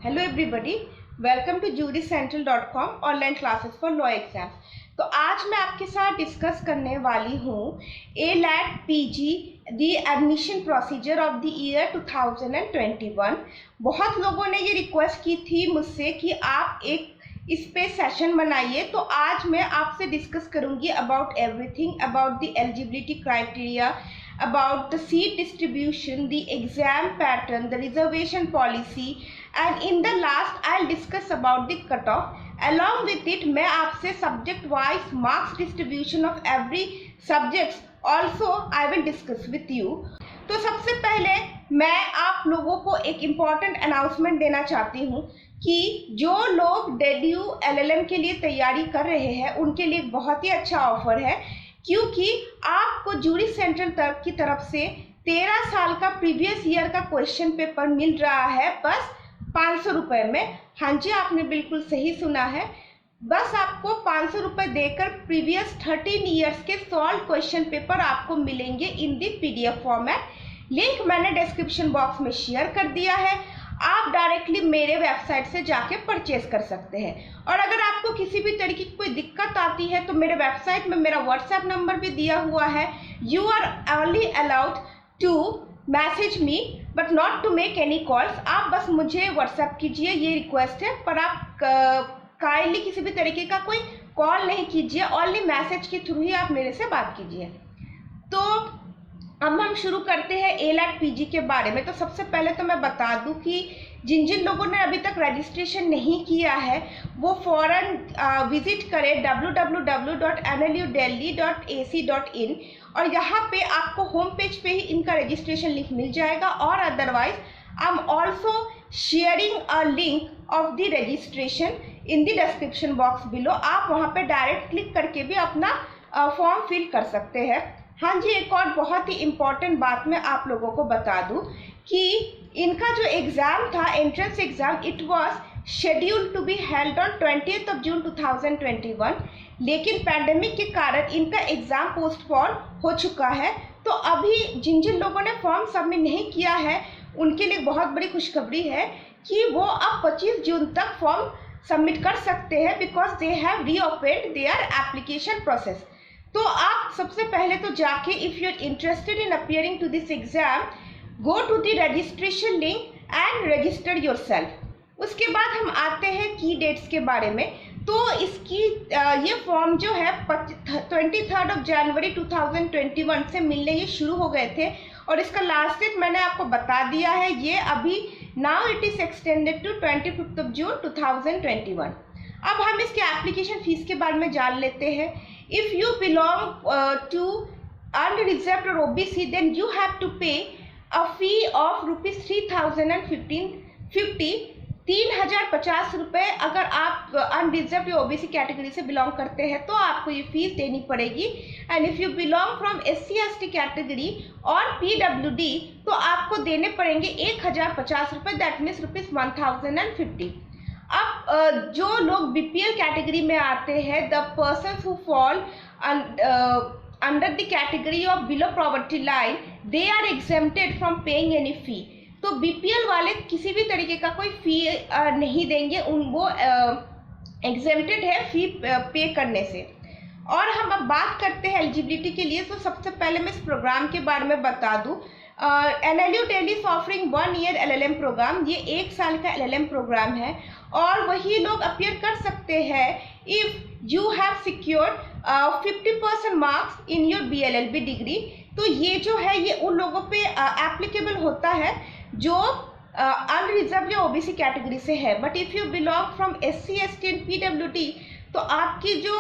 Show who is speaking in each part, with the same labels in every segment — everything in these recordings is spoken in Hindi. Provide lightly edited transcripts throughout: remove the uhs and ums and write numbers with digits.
Speaker 1: Hello everybody, welcome to jurycentral.com online classes for law exams. तो आज मैं आपके साथ डिस्कस करने वाली हूँ ALAT PG the admission procedure of the year 2021। बहुत लोगों ने ये रिक्वेस्ट की थी मुझसे कि आप एक इस पे सेशन बनाइए, तो आज मैं आपसे डिस्कस करूँगी about everything about the eligibility criteria, about the seat distribution, the exam pattern, the reservation policy, and in the last I'll discuss about the cutoff. Along with it, मैं आपसे subject wise marks distribution of every subjects also I will discuss with you. तो सबसे पहले मैं आप लोगों को एक इम्पॉर्टेंट अनाउंसमेंट देना चाहती हूँ कि जो लोग डेल्यू LLM के लिए तैयारी कर रहे हैं उनके लिए बहुत ही अच्छा ऑफर है, क्योंकि आपको जूरी सेंट्रल तक की तरफ से 13 साल का प्रीवियस ईयर का क्वेश्चन पेपर मिल रहा है बस 500 रुपये में। हाँ जी, आपने बिल्कुल सही सुना है, बस आपको 500 रुपये देकर प्रीवियस 13 ईयर्स के सॉल्व क्वेश्चन पेपर आपको मिलेंगे इन दी PDF फॉर्मेट। लिंक मैंने डिस्क्रिप्शन बॉक्स में शेयर कर दिया है, आप डायरेक्टली मेरे वेबसाइट से जाके परचेज कर सकते हैं। और अगर आपको किसी भी तरीके की कोई दिक्कत आती है तो मेरे वेबसाइट में मेरा व्हाट्सएप नंबर भी दिया हुआ है। You are only allowed to message me but not to make any calls. आप बस मुझे व्हाट्सएप कीजिए, ये रिक्वेस्ट है, पर आप काइंडली किसी भी तरीके का कोई कॉल नहीं कीजिए, ओनली मैसेज के थ्रू ही आप मेरे से बात कीजिए। तो अब हम शुरू करते हैं ALAT PG के बारे में। तो सबसे पहले तो मैं बता दूं कि जिन जिन लोगों ने अभी तक रजिस्ट्रेशन नहीं किया है वो फ़ौरन विजिट करें www.nludelhi.ac.in और यहाँ पे आपको होम पेज पे ही इनका रजिस्ट्रेशन लिंक मिल जाएगा। और otherwise I am also sharing a link of the registration in the description box below. आप वहाँ पे डायरेक्ट क्लिक करके भी अपना फॉर्म फिल कर सकते हैं। हाँ जी, एक और बहुत ही इम्पॉर्टेंट बात मैं आप लोगों को बता दूं कि इनका जो एग्ज़ाम था, entrance exam, it was scheduled to be held on 20th of June 2021, लेकिन पैंडेमिक के कारण इनका एग्ज़ाम पोस्टपोन हो चुका है। तो अभी जिन जिन लोगों ने फॉर्म सबमिट नहीं किया है उनके लिए बहुत बड़ी खुशखबरी है कि वो अब 25 जून तक फॉर्म सबमिट कर सकते हैं, because they have reopened their application process. तो आप सबसे पहले तो जाके if you are interested in appearing to this exam, go to the registration link and register yourself. उसके बाद हम आते हैं की डेट्स के बारे में। तो इसकी ये फॉर्म जो है 23 जनवरी 2021 से मिलने ये शुरू हो गए थे और इसका लास्ट डेट मैंने आपको बता दिया है, ये अभी now it is extended to 25th of June 2021। अब हम इसके एप्लीकेशन फ़ीस के बारे में जान लेते हैं। If you belong to unreserved or OBC, then you have to pay a fee of rupees 3,050 3,050 रुपये। अगर आप अनरिजर्व या OBC कैटेगरी से बिलोंग करते हैं तो आपको ये फीस देनी पड़ेगी। And if you belong from SC/ST category और PWD तो आपको देने पड़ेंगे 1,050 रुपये, दैट मीन्स रुपीज़ 1,050। अब जो लोग BPL कैटेगरी में आते हैं, the person who fall under the category of below poverty line, they are exempted from paying any fee. तो BPL वाले किसी भी तरीके का कोई फ़ी नहीं देंगे, वो एग्जेम्प्टेड है फ़ी पे करने से। और हम अब बात करते हैं एलिजिबिलिटी के लिए। तो सबसे पहले मैं इस प्रोग्राम के बारे में बता दूँ। NLU Delhi is offering 1 year LLM programme, ये 1 साल का LLM प्रोग्राम है और वही लोग अपियर कर सकते हैं if you have secured 50% marks in your BLLB degree. तो ये जो है ये उन लोगों पे एप्लीकेबल होता है जो अनरिजर्व या OBC कैटेगरी से है। But if you belong from SC/ST and PWD तो आपकी जो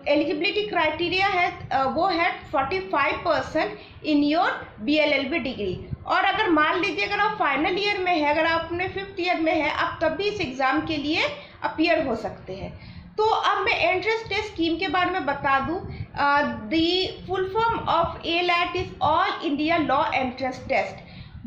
Speaker 1: एलिजिबिलिटी क्राइटेरिया है वो है 45% इन योर BLLB डिग्री। और अगर मान लीजिए अगर आप फाइनल ईयर में है, अगर आप अपने 5th ईयर में है, आप तब भी इस एग्ज़ाम के लिए अपियर हो सकते हैं। तो अब मैं एंट्रेंस टेस्ट स्कीम के बारे में बता दूं। The full form of ALAT is all India law entrance test.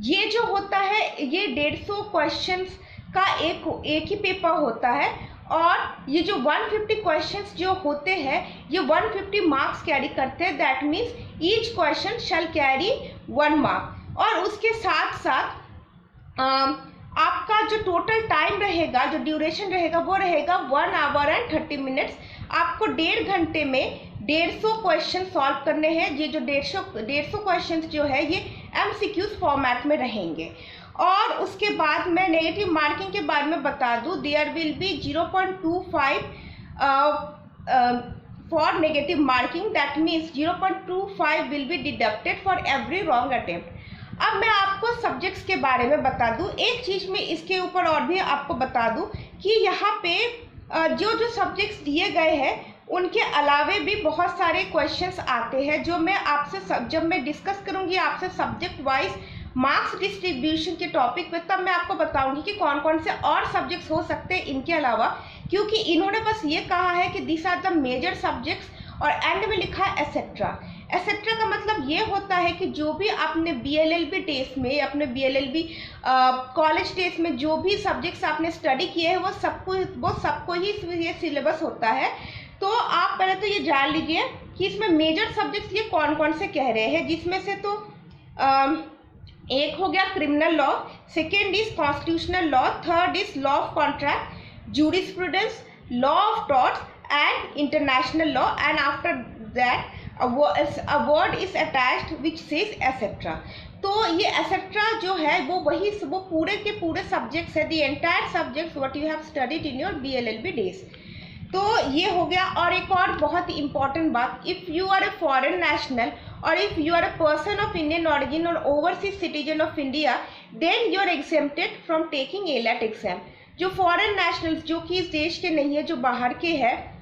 Speaker 1: ये जो होता है ये 150 क्वेश्चंस का एक ही पेपर होता है और ये जो 150 क्वेश्चंस जो होते हैं ये 150 मार्क्स कैरी करते हैं, that means each question shell carry 1 mark. और उसके साथ साथ आपका जो टोटल टाइम रहेगा, जो ड्यूरेशन रहेगा, वो रहेगा 1 आवर एंड 30 मिनट्स। आपको 1.5 घंटे में 150 क्वेश्चन सॉल्व करने हैं। ये जो 150 क्वेश्चन जो है ये MCQs फॉर्मेट में रहेंगे। और उसके बाद मैं नेगेटिव मार्किंग के बारे में बता दूं, there will be 0.25 for negative marking, that means 0.25 will be deducted for every wrong attempt. अब मैं आपको सब्जेक्ट्स के बारे में बता दूं, एक चीज़ मैं इसके ऊपर और भी आपको बता दूं कि यहाँ पे जो सब्जेक्ट्स दिए गए हैं उनके अलावे भी बहुत सारे क्वेश्चंस आते हैं, जो मैं आपसे जब मैं डिस्कस करूँगी आपसे सब्जेक्ट वाइज मार्क्स डिस्ट्रीब्यूशन के टॉपिक पे, तब मैं आपको बताऊंगी कि कौन कौन से और सब्जेक्ट्स हो सकते हैं इनके अलावा, क्योंकि इन्होंने बस ये कहा है कि this are the major subjects और एंड में लिखा है एसेट्रा। एसेट्रा का मतलब ये होता है कि जो भी आपने BLLB टेस्ट में, अपने BLLB कॉलेज टेस्ट में जो भी सब्जेक्ट्स आपने स्टडी किए हैं वो सबको ही ये सिलेबस होता है। तो आप पहले तो ये जान लीजिए कि इसमें मेजर सब्जेक्ट्स ये कौन कौन से कह रहे हैं, जिसमें से तो एक हो गया criminal law, second is constitutional law, third is law of contract, jurisprudence, law of torts and international law, and after that a word is attached which says etc. तो ये एसेट्रा जो है वो पूरे के पूरे सब्जेक्ट्स है, the entire subjects what you have studied in your BLLB days. तो ये हो गया। और एक और बहुत ही इंपॉर्टेंट बात, if you are a foreign national और if you are a person of Indian origin और overseas citizen of India, then you are exempted from taking ALAT exam. जो फॉरेन नेशनल्स जो कि इस देश के नहीं है, जो बाहर के हैं,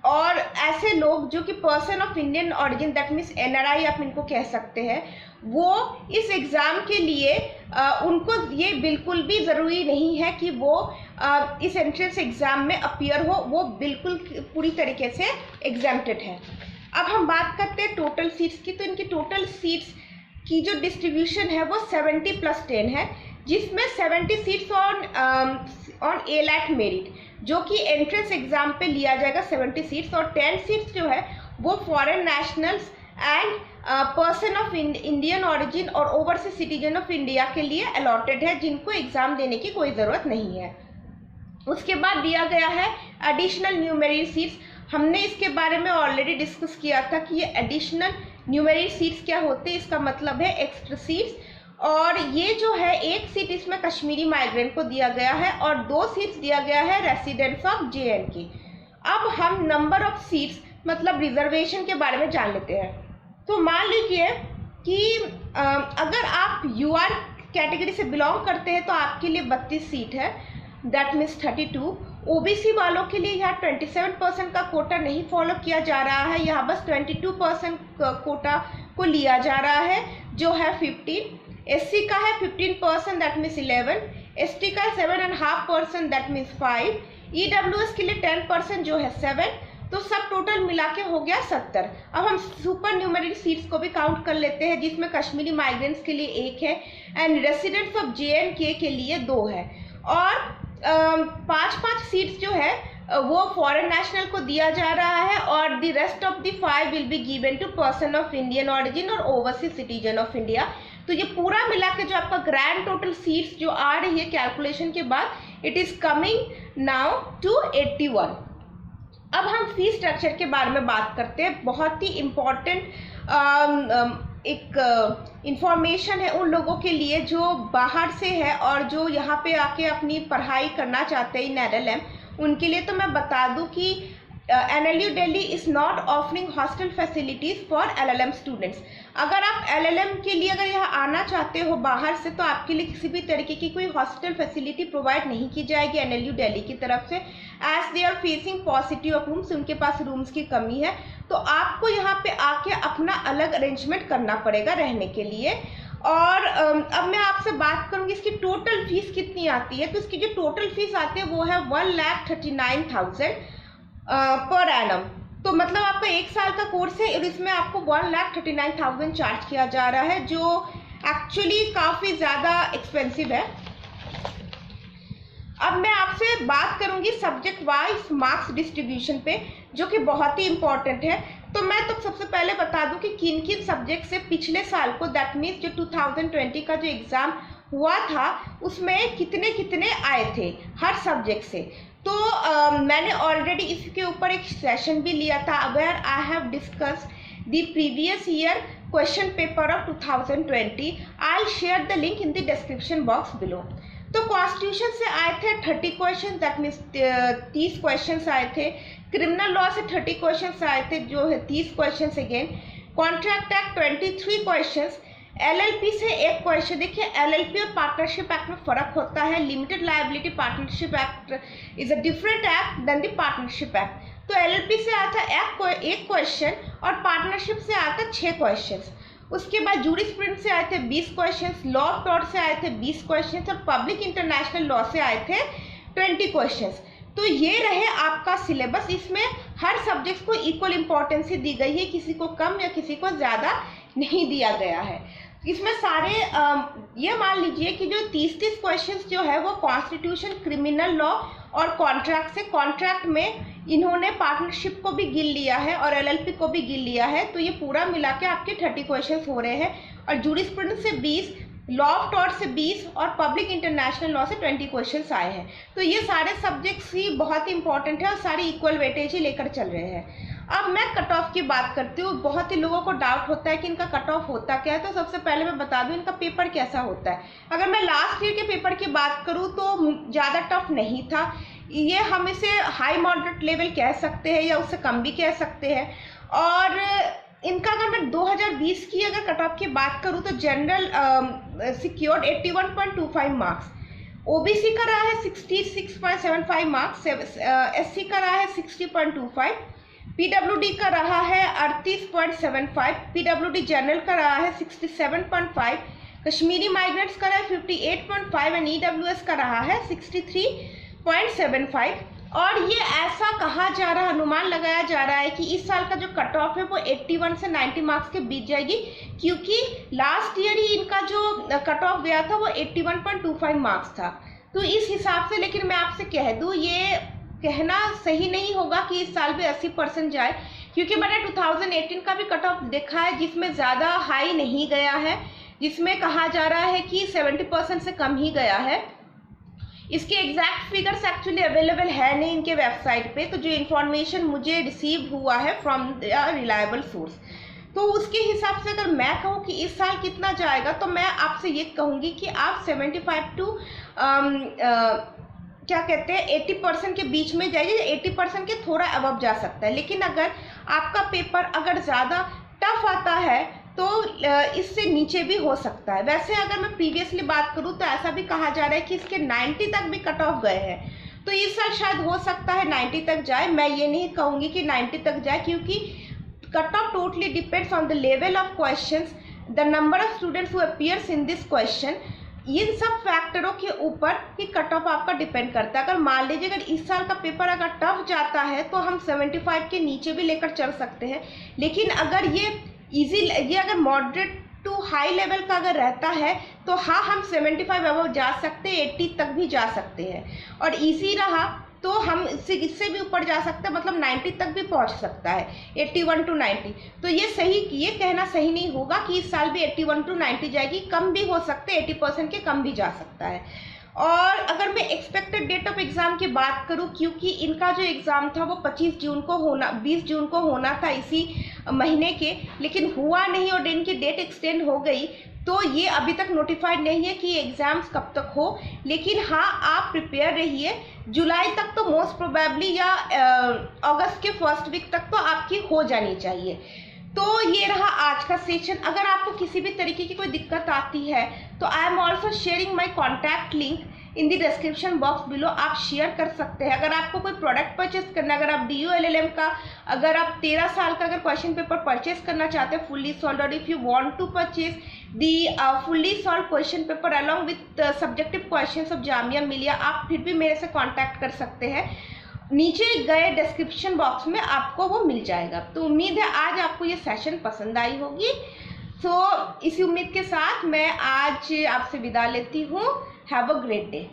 Speaker 1: और ऐसे लोग जो कि person of Indian origin, that means NRI आप इनको कह सकते हैं, वो इस एग्ज़ाम के लिए उनको ये बिल्कुल भी ज़रूरी नहीं है कि वो इस एंट्रेंस एग्ज़ाम में अपीयर हो, वो बिल्कुल पूरी तरीके से एग्जेम्प्टेड है। अब हम बात करते हैं टोटल सीट्स की। तो इनकी टोटल सीट्स की जो डिस्ट्रीब्यूशन है वो 70+10 है, जिसमें 70 सीट्स ऑन ALAT मेरिट, जो कि एंट्रेंस एग्ज़ाम पे लिया जाएगा 70 सीट्स, और 10 सीट्स जो है वो foreign nationals and person of Indian origin और ओवरसीज सिटीजन ऑफ इंडिया के लिए अलॉटेड है, जिनको एग्ज़ाम देने की कोई ज़रूरत नहीं है। उसके बाद दिया गया है एडिशनल न्यूमेरिक सीट्स। हमने इसके बारे में ऑलरेडी डिस्कस किया था कि ये एडिशनल न्यूमेरिक सीट्स क्या होते हैं। इसका मतलब है एक्स्ट्रा सीट्स, और ये जो है एक सीट इसमें कश्मीरी माइग्रेंट को दिया गया है और 2 सीट्स दिया गया है रेसिडेंट्स ऑफ JNK। अब हम नंबर ऑफ सीट्स मतलब रिजर्वेशन के बारे में जान लेते हैं। तो मान लीजिए कि अगर आप UR कैटेगरी से बिलोंग करते हैं तो आपके लिए 32 सीट है, दैट मीन्स 32। OBC वालों के लिए यहाँ 27% का कोटा नहीं फॉलो किया जा रहा है, यहाँ बस 22% कोटा को लिया जा रहा है, जो है 15। SC का है 15%, दैट मीन्स 11। ST का है 7.5%, दैट मीन्स 5। EWS के लिए 10%, जो है 7। तो सब टोटल मिला के हो गया 70। अब हम सुपर न्यूमेरिक सीट्स को भी काउंट कर लेते हैं, जिसमें कश्मीरी माइग्रेंट्स के लिए 1 है एंड रेसिडेंट्स ऑफ JNK के लिए 2 है, और 5 सीट्स जो है वो फॉरेन नेशनल को दिया जा रहा है, और the rest of the 5 will be given to person of Indian origin और ओवरसीज सिटीजन ऑफ इंडिया। तो ये पूरा मिला के जो आपका ग्रैंड टोटल सीट्स जो आ रही है कैलकुलेशन के बाद, it is coming now to 81। अब हम फी स्ट्रक्चर के बारे में बात करते हैं। बहुत ही इम्पॉर्टेंट एक इंफॉर्मेशन है उन लोगों के लिए जो बाहर से है और जो यहाँ पे आके अपनी पढ़ाई करना चाहते हैं इन LLM, उनके लिए तो मैं बता दूं कि NLU Delhi is not offering hostel facilities for LLM students. अगर आप LLM के लिए अगर यहाँ आना चाहते हो बाहर से, तो आपके लिए किसी भी तरीके की कोई हॉस्टल फैसिलिटी प्रोवाइड नहीं की जाएगी NLU दिल्ली की तरफ से, as they are facing positive of rooms, उनके पास रूम्स की कमी है। तो आपको यहाँ पे आके अपना अलग अरेंजमेंट करना पड़ेगा रहने के लिए। और अब मैं आपसे बात करूँगी इसकी टोटल फीस कितनी आती है। तो इसकी जो टोटल फीस आती है वो है 1,39,000 पर एनम। तो मतलब आपका 1 साल का कोर्स है और इसमें आपको 1,39,000 चार्ज किया जा रहा है, जो एक्चुअली काफ़ी ज़्यादा एक्सपेंसिव है। अब मैं आपसे बात करूंगी सब्जेक्ट वाइज मार्क्स डिस्ट्रीब्यूशन पे, जो कि बहुत ही इम्पॉर्टेंट है। तो मैं तो सबसे पहले बता दूं कि किन किन सब्जेक्ट से पिछले साल को, दैट मीन्स जो 2020 का जो एग्ज़ाम हुआ था उसमें कितने कितने आए थे हर सब्जेक्ट से। तो मैंने ऑलरेडी इसके ऊपर एक सेशन भी लिया था, where I have discussed the previous year question paper of 2020। I will share the link in the description box below. तो कॉन्स्टिट्यूशन से आए थे 30 क्वेश्चन, दैट मीन्स 30 क्वेश्चन आए थे। क्रिमिनल लॉ से 30 क्वेश्चन आए थे, जो है 30 question again. Contract act 23 question. LLP से एक क्वेश्चन। देखिए एलएलपी और पार्टनरशिप एक्ट में फ़र्क होता है। Limited liability partnership act is a different act than the partnership act. तो एलएलपी से आता है एक क्वेश्चन और पार्टनरशिप से आता है 6 क्वेश्चन। उसके बाद जूरिस्प्रूडेंस से आए थे 20 क्वेश्चन, लॉ ऑफ टॉर्ट से आए थे 20 क्वेश्चन और पब्लिक इंटरनेशनल लॉ से आए थे 20 क्वेश्चन। तो ये रहे आपका सिलेबस। इसमें हर सब्जेक्ट को इक्वल इम्पोर्टेंस दी गई है, किसी को कम या किसी को ज़्यादा नहीं दिया गया है। इसमें सारे ये मान लीजिए कि जो 30 क्वेश्चंस जो है वो कॉन्स्टिट्यूशन, क्रिमिनल लॉ और कॉन्ट्रैक्ट से। कॉन्ट्रैक्ट में इन्होंने पार्टनरशिप को भी गिन लिया है और एलएलपी को भी गिन लिया है, तो ये पूरा मिला के आपके 30 क्वेश्चंस हो रहे हैं। और जूरिस्प्रूडेंस से 20, लॉ ऑफ टॉर्ट से 20 और पब्लिक इंटरनेशनल लॉ से 20 क्वेश्चंस आए हैं। तो ये सारे सब्जेक्ट्स ही बहुत इंपॉर्टेंट है और सारे इक्वल वेटेज ही लेकर चल रहे हैं। अब मैं कट ऑफ की बात करती हूँ। बहुत ही लोगों को डाउट होता है कि इनका कट ऑफ होता क्या है, तो सबसे पहले मैं बता दूँ इनका पेपर कैसा होता है। अगर मैं लास्ट ईयर के पेपर की बात करूँ तो ज़्यादा टफ नहीं था। ये हम इसे हाई मॉडरेट लेवल कह सकते हैं या उससे कम भी कह सकते हैं। और इनका अगर मैं 2020 की अगर कट ऑफ की बात करूँ तो जनरल सिक्योर्ड 81.25 मार्क्स, ओबीसी का रहा है 66.75 मार्क्स, एससी का रहा है 60.25, पीडब्ल्यूडी का रहा है 38.75, पीडब्ल्यूडी जनरल का रहा है 67.5, कश्मीरी माइग्रेंट्स का रहा है 58.5 एंड ईडब्ल्यूएस का रहा है 63.75। और ये ऐसा कहा जा रहा, अनुमान लगाया जा रहा है कि इस साल का जो कट ऑफ है वो 81 से 90 मार्क्स के बीच जाएगी, क्योंकि लास्ट ईयर ही इनका जो कट ऑफ गया था वो 81.25 मार्क्स था। तो इस हिसाब से, लेकिन मैं आपसे कह दूँ ये कहना सही नहीं होगा कि इस साल भी 80% जाए, क्योंकि मैंने 2018 का भी कट ऑफ देखा है जिसमें ज़्यादा हाई नहीं गया है, जिसमें कहा जा रहा है कि 70% से कम ही गया है। इसके एग्जैक्ट फिगर्स एक्चुअली अवेलेबल है नहीं इनके वेबसाइट पे, तो जो इन्फॉर्मेशन मुझे रिसीव हुआ है फ्रॉम द रिलायबल सोर्स, तो उसके हिसाब से अगर मैं कहूँ कि इस साल कितना जाएगा तो मैं आपसे ये कहूँगी कि आप 75 टू क्या कहते हैं 80% के बीच में जाइए। 80% के थोड़ा अबव जा सकता है, लेकिन अगर आपका पेपर अगर ज़्यादा टफ आता है तो इससे नीचे भी हो सकता है। वैसे अगर मैं प्रीवियसली बात करूँ तो ऐसा भी कहा जा रहा है कि इसके 90 तक भी कट ऑफ गए हैं, तो इस साल शायद हो सकता है 90 तक जाए। मैं ये नहीं कहूँगी कि 90 तक जाए, क्योंकि cut off totally depends on the level of questions, the number of students who appears in this question. इन सब फैक्टरों के ऊपर ही कट ऑफ आपका डिपेंड करता है। अगर मान लीजिए अगर इस साल का पेपर अगर टफ जाता है तो हम 75 के नीचे भी लेकर चल सकते हैं, लेकिन अगर ये अगर मॉडरेट टू हाई लेवल का अगर रहता है तो हाँ हम 75 अबव जा सकते हैं, 80 तक भी जा सकते हैं। और इजी रहा तो हम इससे भी ऊपर जा सकते हैं, मतलब 90 तक भी पहुंच सकता है, 81 टू 90। तो ये कहना सही नहीं होगा कि इस साल भी 81 टू 90 जाएगी, कम भी हो सकते हैं, 80% के कम भी जा सकता है। और अगर मैं एक्सपेक्टेड डेट ऑफ एग्ज़ाम की बात करूं, क्योंकि इनका जो एग्ज़ाम था वो 20 जून को होना था इसी महीने के, लेकिन हुआ नहीं और इनकी डेट एक्सटेंड हो गई, तो ये अभी तक नोटिफाइड नहीं है कि एग्ज़ाम्स कब तक हो। लेकिन हाँ आप प्रिपेयर रहिए, जुलाई तक तो मोस्ट प्रोबेबली या अगस्त के फर्स्ट वीक तक तो आपकी हो जानी चाहिए। तो ये रहा आज का सेशन। अगर आपको किसी भी तरीके की कोई दिक्कत आती है तो I am also sharing my contact link in the description box below, आप शेयर कर सकते हैं। अगर आपको कोई प्रोडक्ट परचेस करना, अगर आप DU-LLM का, अगर आप 13 साल का अगर क्वेश्चन पेपर परचेस करना चाहते हैं फुल्ली सॉल्व्ड, और if you want to purchase the fully solved question paper along with subjective questions of Jamia Millia, आप फिर भी मेरे से कॉन्टैक्ट कर सकते हैं। नीचे गए डिस्क्रिप्शन बॉक्स में आपको वो मिल जाएगा। तो उम्मीद है आज आपको ये सेशन पसंद आई होगी। इसी उम्मीद के साथ मैं आज आपसे विदा लेती हूँ। Have a great day.